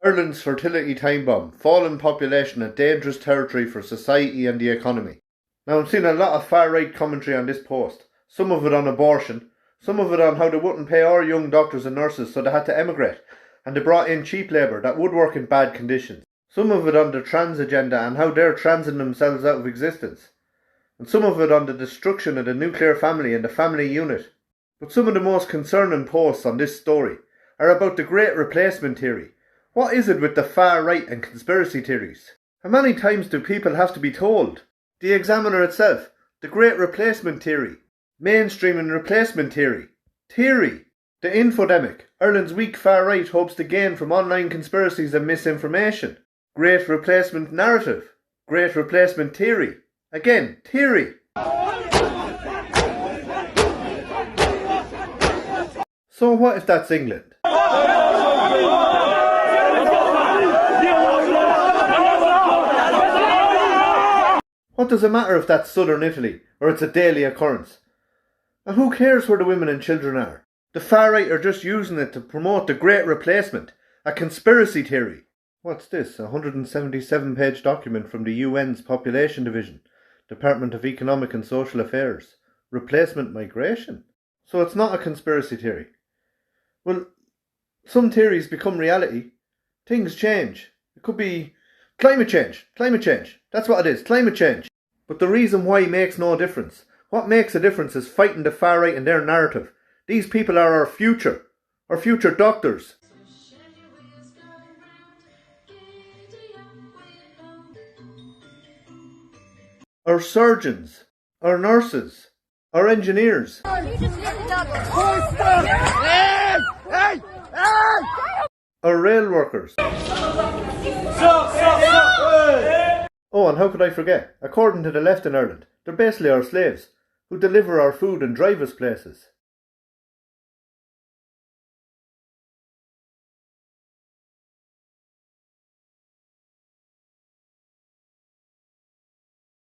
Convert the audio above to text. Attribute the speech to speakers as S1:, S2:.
S1: Ireland's fertility time bomb, fallen population, a dangerous territory for society and the economy. Now, I'm seeing a lot of far-right commentary on this post, some of it on abortion, some of it on how they wouldn't pay our young doctors and nurses so they had to emigrate, and they brought in cheap labour that would work in bad conditions. Some of it on the trans agenda and how they're transing themselves out of existence. And some of it on the destruction of the nuclear family and the family unit. But some of the most concerning posts on this story are about the Great Replacement theory. What is it with the far right and conspiracy theories? How many times do people have to be told? The Examiner itself, the Great Replacement theory, mainstreaming replacement theory, the infodemic, Ireland's weak far right hopes to gain from online conspiracies and misinformation, Great Replacement narrative, Great Replacement theory, again, theory. So what if that's England? What does it matter if that's southern Italy, or it's a daily occurrence? And who cares where the women and children are? The far right are just using it to promote the Great Replacement, a conspiracy theory. What's this? A 177-page document from the UN's Population Division, Department of Economic and Social Affairs. Replacement migration? So it's not a conspiracy theory. Well, some theories become reality. Things change. It could be climate change. That's what it is, climate change. But the reason why makes no difference. What makes a difference is fighting the far right and their narrative. These people are our future doctors. Our surgeons, our nurses, our engineers. Our rail workers. Oh, and how could I forget? According to the left in Ireland, they're basically our slaves, who deliver our food and drive us places.